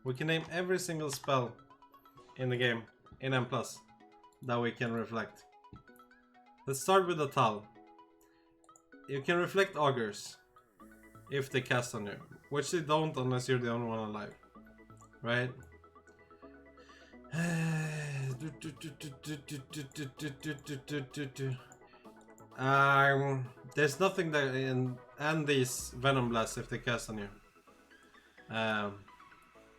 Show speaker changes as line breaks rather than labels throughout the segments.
We can name every single spell in the game in M+ that we can reflect. Let's start with the Tal. You can reflect Augurs if they cast on you, which they don't unless you're the only one alive, right? There's nothing that and these Venom Blasts if they cast on you.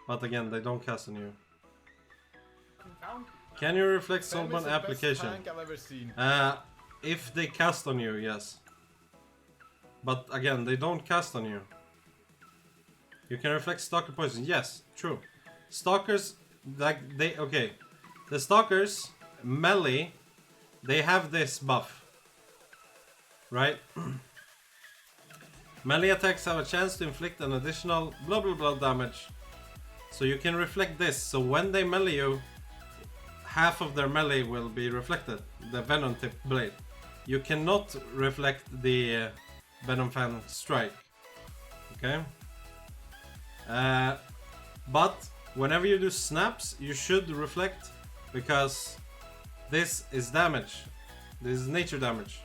But again, they don't cast on you. Can you reflect Soulburn application? If they cast on you, yes. But again, they don't cast on you. You can reflect Stalker Poison, yes, true. Stalkers, like they, okay. The Stalkers, melee, they have this buff. Right? Melee attacks have a chance to inflict an additional blah blah blah damage. So you can reflect this, so when they melee you, half of their melee will be reflected, the Venom tip blade. You cannot reflect the Venom Fan Strike. Okay? But whenever you do snaps, you should reflect, because this is damage. This is nature damage.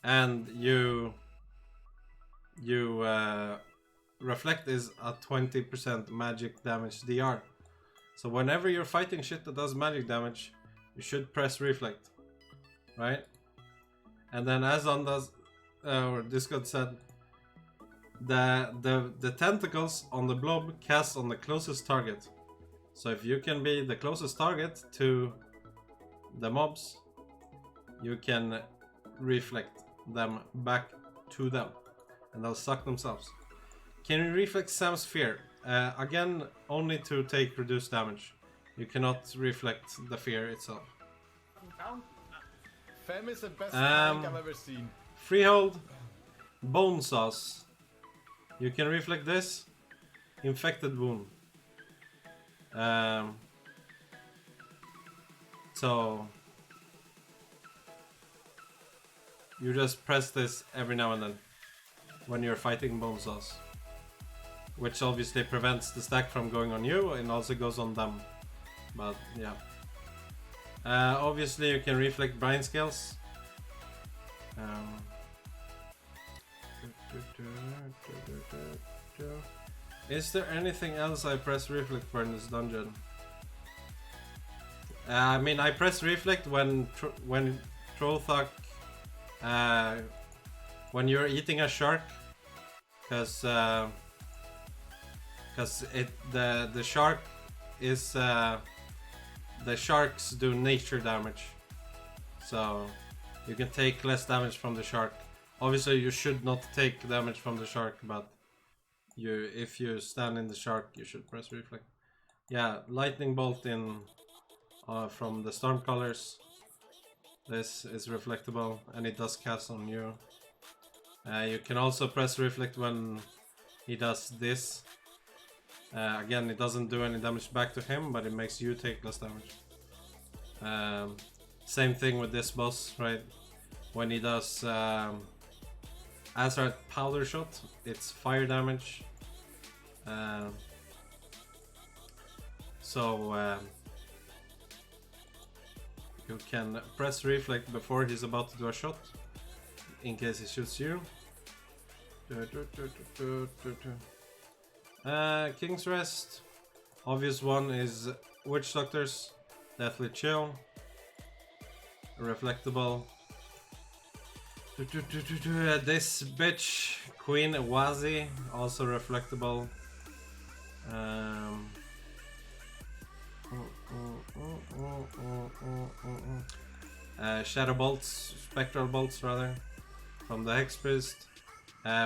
And you reflect is a 20% magic damage DR. So whenever you're fighting shit that does magic damage, you should press reflect, right? And then as on does, or Discord said, the tentacles on the blob cast on the closest target. So if you can be the closest target to the mobs, you can reflect them back to them, and they'll suck themselves. Can you reflect Sam's fear? Again, only to take reduced damage. You cannot reflect the fear itself.
Fem is the best tank I've ever seen.
Freehold, Bone Sauce. You can reflect this. Infected Wound. So you just press this every now and then when you're fighting Bone Sauce, which obviously prevents the stack from going on you and also goes on them. But yeah, obviously you can reflect Brine Scales. Is there anything else I press reflect for in this dungeon? I mean, I press reflect when Trothak, when you're eating a shark, because the shark is the sharks do nature damage, so you can take less damage from the shark. Obviously, you should not take damage from the shark, but if you stand in the shark, you should press reflect. Yeah, lightning bolt in from the storm colors. This is reflectable, and it does cast on you. You can also press reflect when he does this. Again, it doesn't do any damage back to him, but it makes you take less damage. Same thing with this boss, right? When he does Azrath Powder Shot, it's fire damage. You can press reflect before he's about to do a shot, in case he shoots you. King's Rest. Obvious one is Witch Doctors, Deathly Chill, Reflectable. This bitch, Queen Wazi, also reflectable. Shadow Bolts, Spectral Bolts rather, from the Hex Priest.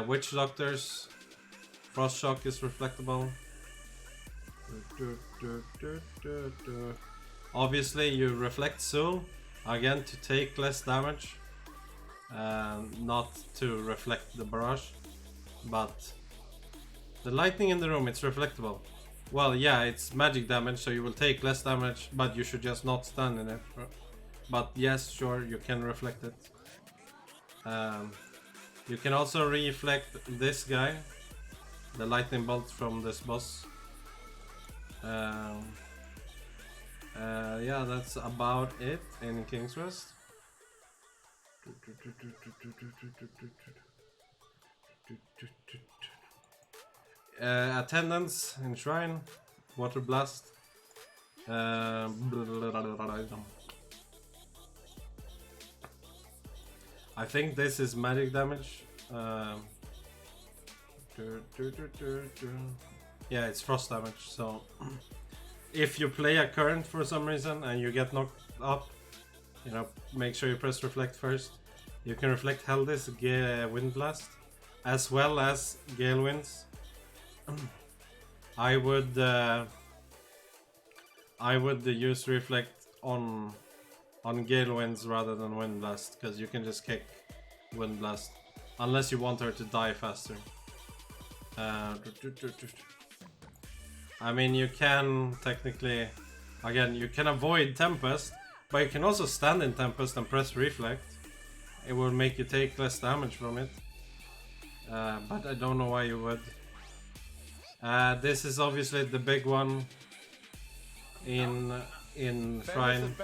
Witch Doctors, Frost Shock is reflectable. Obviously you reflect Soul, again to take less damage. Not to reflect the barrage, but the lightning in the room, it's reflectable. Well, yeah, it's magic damage, so you will take less damage, but you should just not stand in it. But yes, sure, you can reflect it. You can also reflect this guy, the lightning bolt from this boss. Um, yeah, that's about it in King's Rest. Attendance in Shrine, Water Blast. I think this is magic damage. Yeah, it's frost damage. So if you play a current for some reason and you get knocked up, you know, make sure you press reflect first. You can reflect Heldis, Wind Blast, as well as Gale Winds. I would use reflect on Gale Winds rather than Wind Blast, because you can just kick Wind Blast unless you want her to die faster. I mean, you can technically, again, you can avoid Tempest, but you can also stand in Tempest and press reflect. It will make you take less damage from it, but I don't know why you would. This is obviously the big one in Shrine.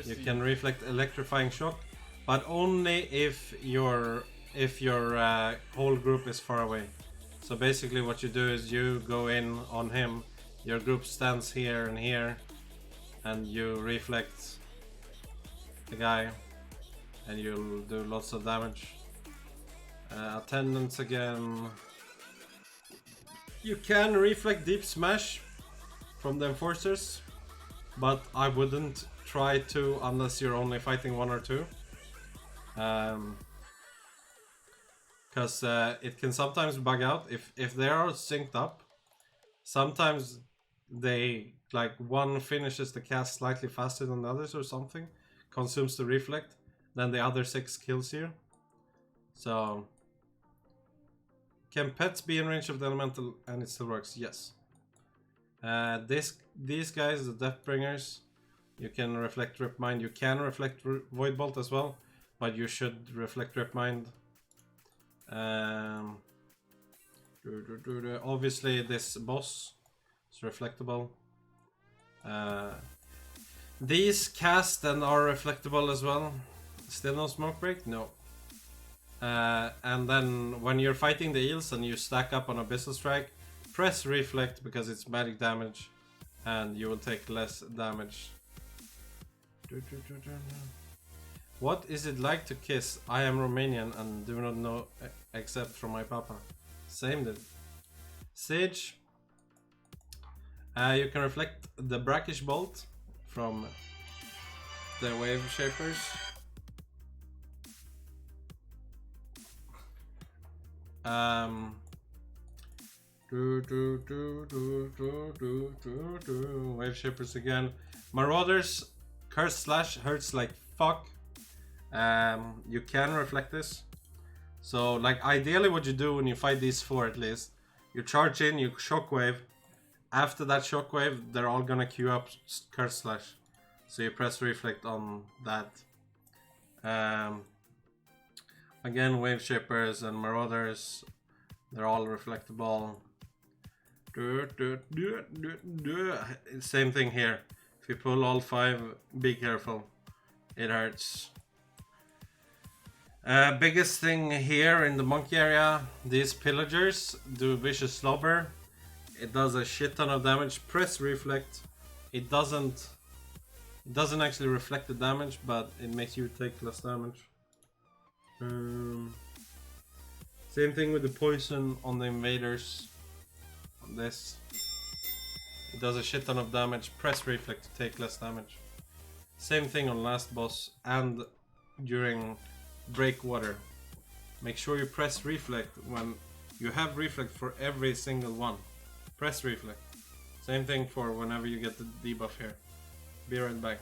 You can reflect Electrifying Shock, but only if your whole group is far away. So basically what you do is you go in on him, your group stands here and here, and you reflect the guy, and you'll do lots of damage. Attendance again. You can reflect Deep Smash from the Enforcers, but I wouldn't try to unless you're only fighting one or two. Because it can sometimes bug out if they are synced up. Sometimes they, like, one finishes the cast slightly faster than the others or something, consumes the reflect, then the other 6 kills you. So can pets be in range of the elemental and it still works? Yes. These guys, the Deathbringers, you can reflect Rip Mind. You can reflect Void Bolt as well, but you should reflect Rip Mind. Obviously this boss is reflectable. These cast and are reflectable as well. Still no smoke break? No. And then when you're fighting the eels and you stack up on Abyssal Strike, press reflect because it's magic damage and you will take less damage. What is it like to kiss? I am Romanian and do not know except from my papa. Same dude. Sage. You can reflect the Brackish Bolt from the Wave Shapers. Wave Shapers again. Marauders. Curse Slash hurts like fuck. You can reflect this. So, like, ideally what you do when you fight these 4 at least, you charge in, you shockwave. After that shockwave, they're all gonna queue up Curse Slash. So you press reflect on that. Again, Wave Shapers and Marauders, they're all reflectable. Same thing here. If you pull all 5, be careful. It hurts. Biggest thing here in the monkey area, these pillagers do vicious slobber. It does a shit ton of damage. Press reflect. It doesn't actually reflect the damage, but it makes you take less damage. Same thing with the poison on the invaders. On this, it does a shit ton of damage. Press reflect to take less damage. Same thing on last boss and during Breakwater. Make sure you press reflect when you have reflect for every single one. Press reflect. Same thing for whenever you get the debuff here. Be right back.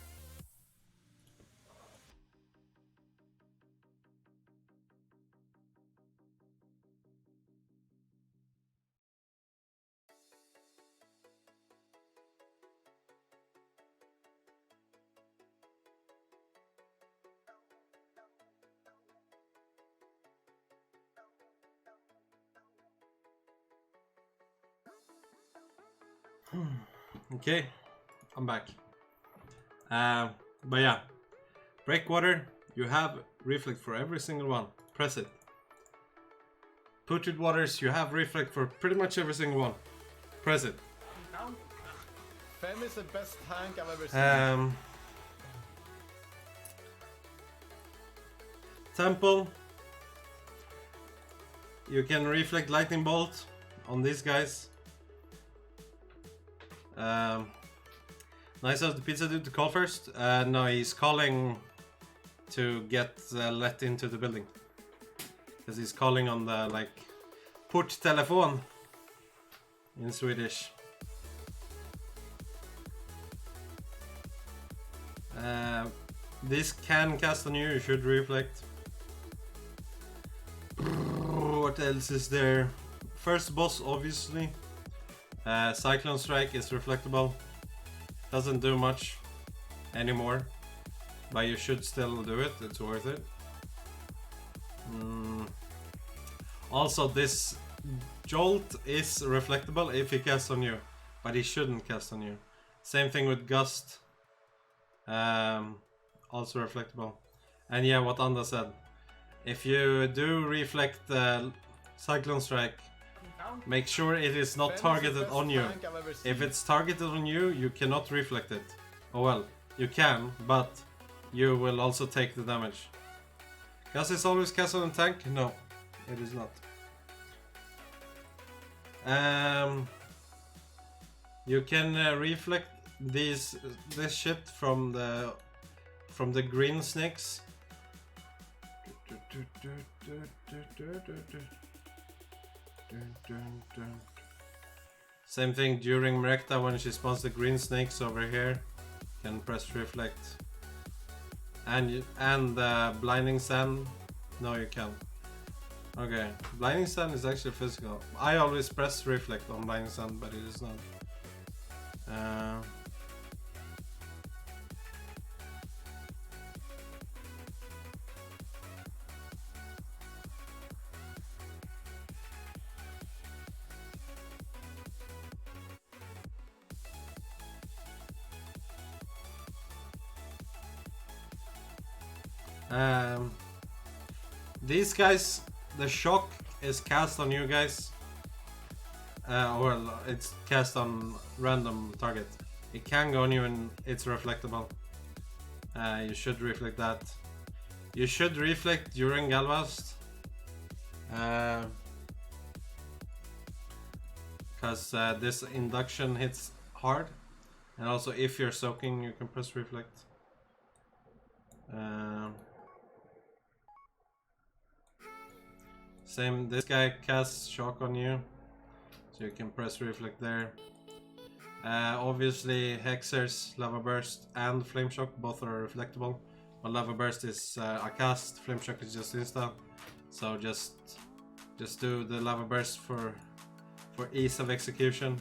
Okay, I'm back. But yeah, breakwater. You have reflect for every single one. Press it. Putrid waters. You have reflect for pretty much every single one. Press it.
Fem is the best tank I've ever seen.
Temple. You can reflect lightning bolt on these guys. Nice of the pizza dude to call first. No, he's calling to get let into the building. Because he's calling on the like porttelefon in Swedish. This can cast on you, you should reflect. What else is there? First boss, obviously. Cyclone Strike is reflectable. Doesn't do much anymore, but you should still do it, it's worth it. Also, this Jolt is reflectable if he casts on you, but he shouldn't cast on you. Same thing with Gust. Also reflectable. And yeah, what Anda said. If you do reflect Cyclone Strike, make sure it is not targeted on you. If it's targeted on you, you cannot reflect it. Oh well, you can, but you will also take the damage. Gus is always cast on a tank? No, it is not. You can reflect this shit from the green snakes. Same thing during Merekta when she spawns the green snakes over here. Can press reflect. And blinding sand. No, you can't. Okay, blinding sand is actually physical. I always press reflect on blinding sand, but it is not. These guys, the shock is cast on you guys. Well, it's cast on random target. It can go on you and it's reflectable. You should reflect that. You should reflect during Galvast. Because this induction hits hard. And also if you're soaking, you can press reflect. Same, this guy casts shock on you, so you can press reflect there. Obviously Hexers, Lava Burst and Flame Shock both are reflectable. But Lava Burst is a cast, Flame Shock is just insta. So just do the Lava Burst for ease of execution.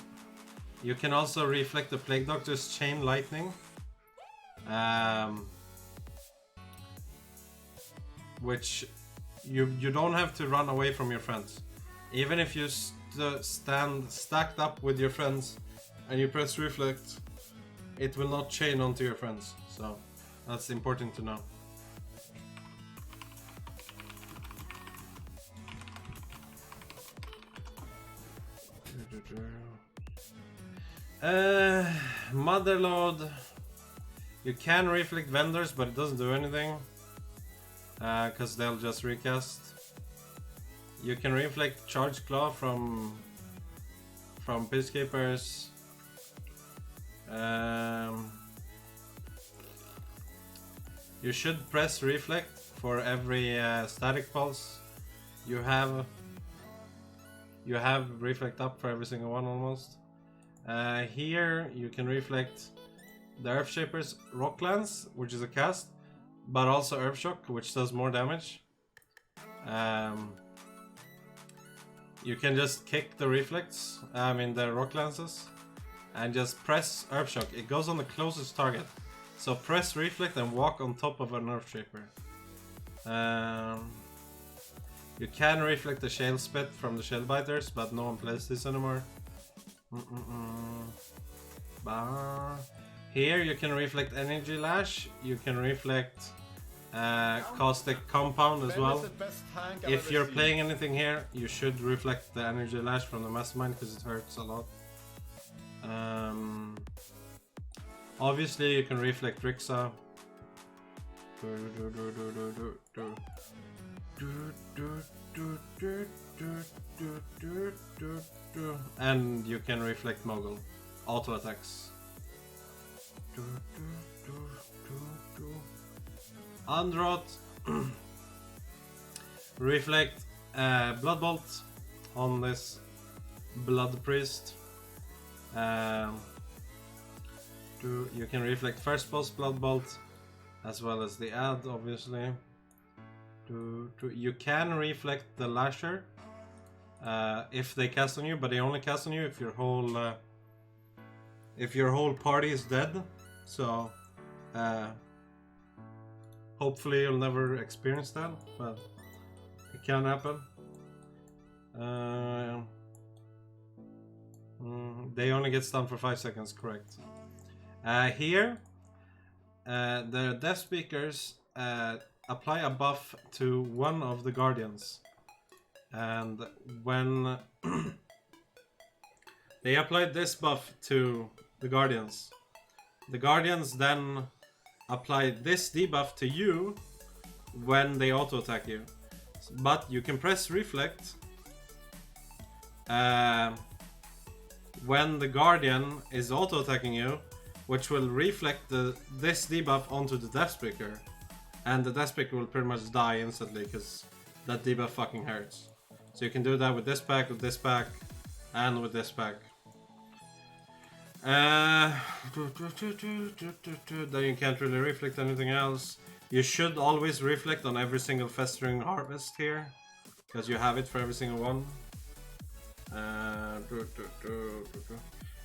You can also reflect the Plague Doctor's Chain Lightning. Which you don't have to run away from your friends. Even if you stand stacked up with your friends and you press reflect, it will not chain onto your friends. So that's important to know. Motherload. You can reflect vendors, but it doesn't do anything. Because they'll just recast. You can reflect Charge Claw from Peacekeepers. You should press reflect for every static pulse. You have reflect up for every single one almost. Here you can reflect the Earthshaper's Rocklands, which is a cast. But also Herb Shock, which does more damage. You can just kick the reflects, the rock lances, and just press Herb Shock. It goes on the closest target. So press reflect and walk on top of an Earth Shaper. You can reflect the Shale Spit from the Shale Biters, but no one plays this anymore. Here you can reflect energy lash. You can reflect caustic compound as
Fem
well.
is the best tank I've
If
ever
you're
seen.
playing anything here, you should reflect the energy lash from the mastermind because it hurts a lot. Obviously, you can reflect Rixa. And you can reflect Mogul. Auto attacks. Androt. Reflect Blood Bolt on this Blood Priest. You can reflect first boss Blood Bolt as well as the ad, obviously. You can reflect the Lasher if they cast on you, but they only cast on you if your whole party is dead. So hopefully you'll never experience that, but it can happen. They only get stunned for 5 seconds, correct. Here, the Death Speakers apply a buff to one of the Guardians. And when they applied this buff to the Guardians then apply this debuff to you when they auto attack you. But you can press reflect when the Guardian is auto attacking you, which will reflect this debuff onto the Death Speaker, and the Death Speaker will pretty much die instantly because that debuff fucking hurts. So you can do that with this pack, and with this pack. Then you can't really reflect anything else. You should always reflect on every single Festering Harvest here, because you have it for every single one.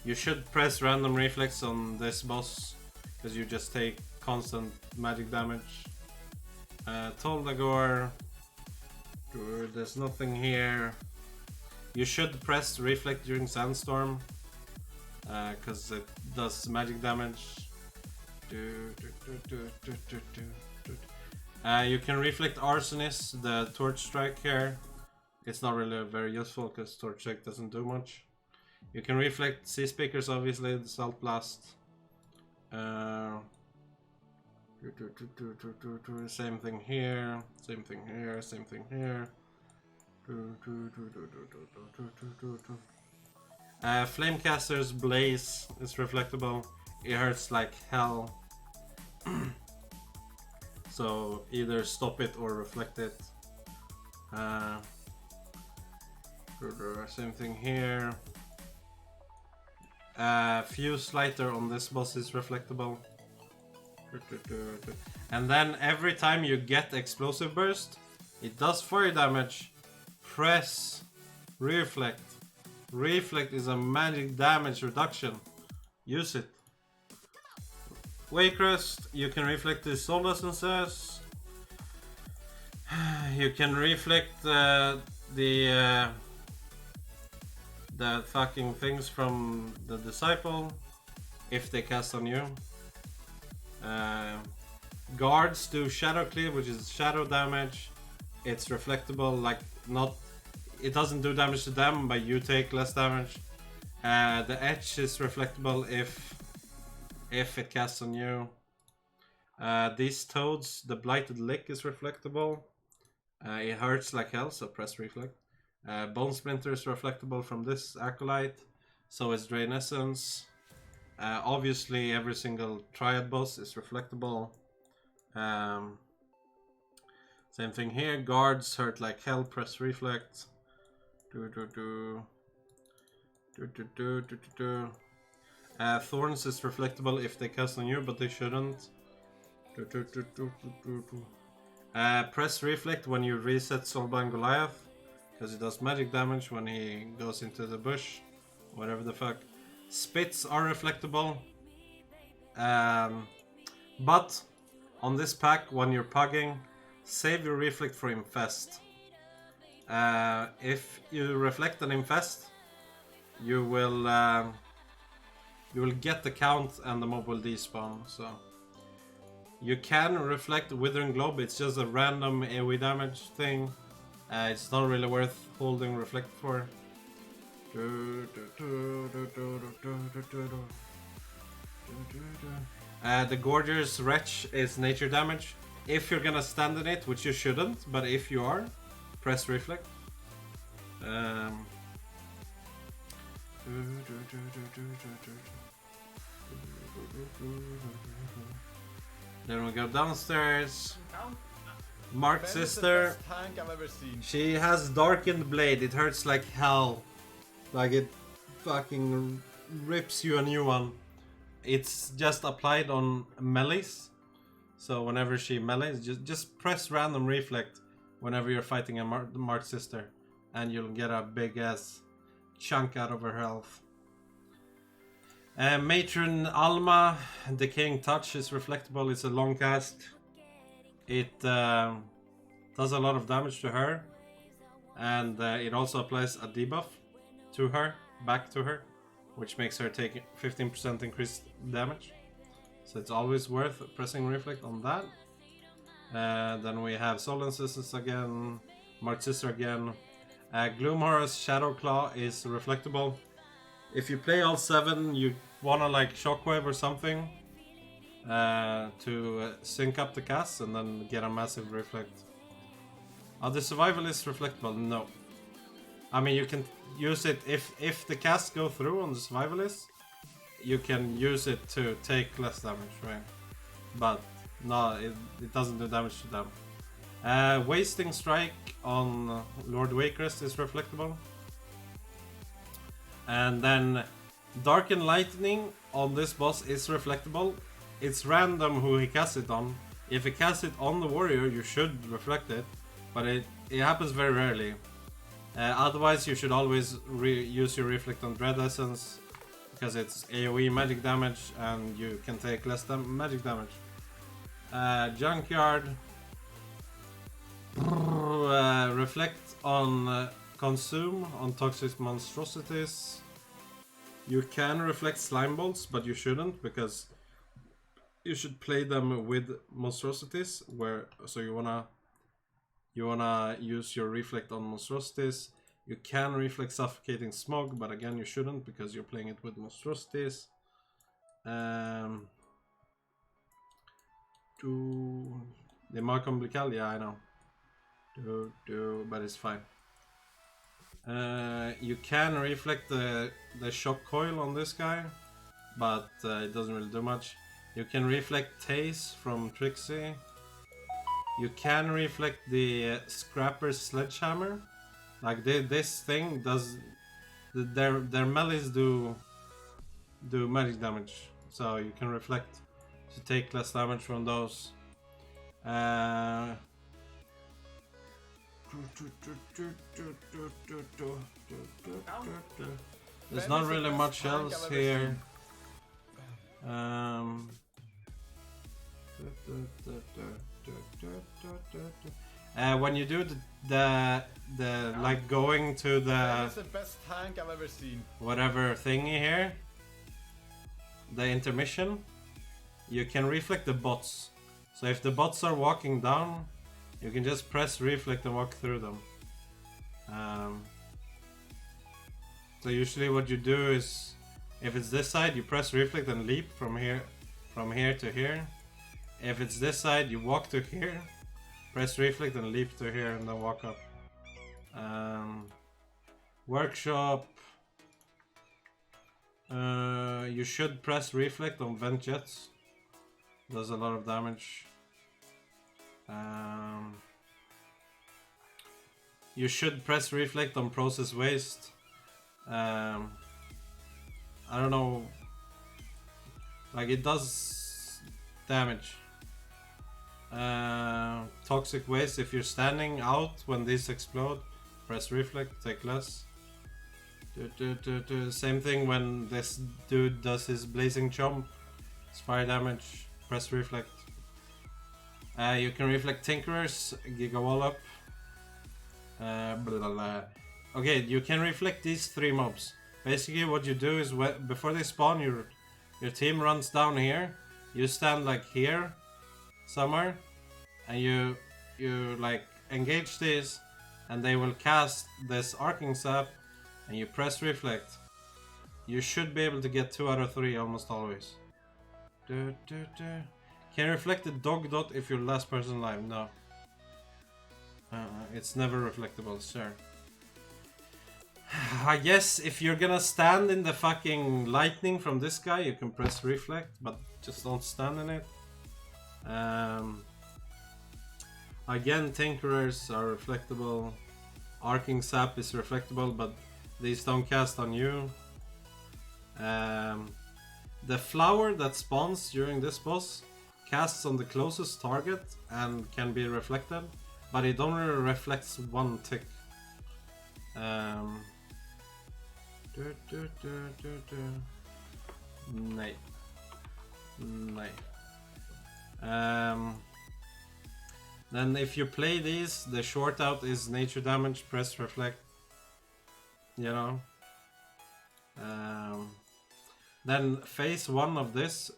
You should press random reflex on this boss, because you just take constant magic damage. Toldagor, there's nothing here. You should press reflect during Sandstorm, because it does magic damage. You can reflect Arsonist, the Torch Strike here. It's not really very useful because Torch Strike doesn't do much. You can reflect Sea Speakers, obviously, the Salt Blast. Same thing here, same thing here, same thing here. Flamecaster's Blaze is reflectable. It hurts like hell. So either stop it or reflect it. Same thing here. Fuse Lighter on this boss is reflectable. And then every time you get Explosive Burst, it does fire damage. Press Reflect. Reflect is a magic damage reduction. Use it. Waycrest, you can reflect the soul essences. You can reflect the fucking things from the Disciple if they cast on you. Guards do Shadow Cleave, which is shadow damage. It's reflectable, like not. It doesn't do damage to them, but you take less damage. The Etch is reflectable if it casts on you. These Toads, the Blighted Lick is reflectable. It hurts like hell, so press reflect. Bone Splinter is reflectable from this Acolyte, so is Drain Essence. Obviously, every single Triad boss is reflectable. Same thing here. Guards hurt like hell, press reflect. Thorns is reflectable if they cast on you, but they shouldn't. Press reflect when you reset Soulbind Goliath, because it does magic damage when he goes into the bush, whatever the fuck. Spits are reflectable, but on this pack, when you're pugging, save your reflect for Infest. If you reflect an Infest, you will you will get the count and the mob will despawn. So you can reflect Withering Globe. It's just a random AoE damage thing. It's not really worth holding reflect for. The Gorger's Wretch is nature damage. If you're gonna stand in it, which you shouldn't, but if you are, press reflect. Then we go downstairs. Mark's
Fem is the
sister.
best tank I've ever seen.
She has Darkened Blade. It hurts like hell. Like it fucking rips you a new one. It's just applied on melees. So whenever she melees, just press random reflect whenever you're fighting a Mark's sister. And you'll get a big ass chunk out of her health. Matron Alma, Decaying Touch is reflectable. It's a long cast. It does a lot of damage to her. And it also applies a debuff to her, back to her, which makes her take 15% increased damage. So it's always worth pressing reflect on that. Then we have Soul Insistence again, Mark's sister again. Gloomhorror's Shadow Claw is reflectable. If you play all 7, you wanna like Shockwave or something to sync up the cast and then get a massive reflect. Are the Survivalists reflectable? No. I mean, you can use it if the casts go through on the Survivalist, you can use it to take less damage, right? But no, it doesn't do damage to them. Wasting Strike on Lord Wakerest is reflectable. And then Darken Lightning on this boss is reflectable. It's random who he casts it on. If he casts it on the warrior, you should reflect it, but it happens very rarely. Otherwise, you should always use your reflect on Dread Essence, because it's AoE magic damage and you can take less magic damage. Junkyard. Reflect on Consume on Toxic Monstrosities. You can reflect Slime Bolts, but you shouldn't, because you should play them with Monstrosities, so you wanna use your reflect on Monstrosities. You can reflect Suffocating Smog, but again you shouldn't, because you're playing it with Monstrosities. The Mark Umbilical, yeah, I know. But it's fine. You can reflect the shock coil on this guy, but it doesn't really do much. You can reflect Taze from Trixie. You can reflect the Scrapper's Sledgehammer. Like this thing does, their melees do magic damage, so you can reflect to take less damage from those. There's not really much else here. When you do the like going to
That's the best tank I've ever seen.
whatever thingy here, the intermission, you can reflect the bots. So if the bots are walking down, you can just press reflect and walk through them. So usually what you do is, if it's this side, you press reflect and leap from here to here. If it's this side, you walk to here, press reflect and leap to here, and then walk up. Workshop. You should press reflect on vent jets. Does a lot of damage. You should press reflect on process waste. I don't know, like it does damage. Toxic waste, if you're standing out when these explode, press reflect, take less. Same thing when this dude does his blazing chomp, it's fire damage, press reflect. You can reflect Tinkerers, Giga Wallop. Okay, you can reflect these 3 mobs. Basically what you do is before they spawn, you Your team runs down here. You stand like here, somewhere, and you like engage these, and they will cast this arcing sap, and you press reflect. You should be able to get 2 out of 3 almost always. Can you reflect the dog dot if you're last person alive? No. It's never reflectable, sir. I guess if you're gonna stand in the fucking lightning from this guy, you can press reflect, but just don't stand in it. Again, Tinkerers are reflectable. Arcing Sap is reflectable, but these don't cast on you. The flower that spawns during this boss casts on the closest target and can be reflected, but it only reflects 1 tick. Nej. Nej. Then if you play these, the short out is nature damage, press reflect. You know. Then phase 1 of this,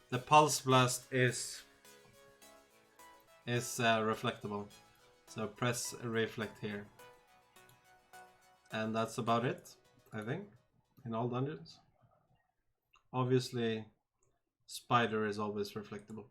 the pulse blast is reflectable. So press reflect here. And that's about it, I think, in all dungeons. Obviously, spider is always reflectable.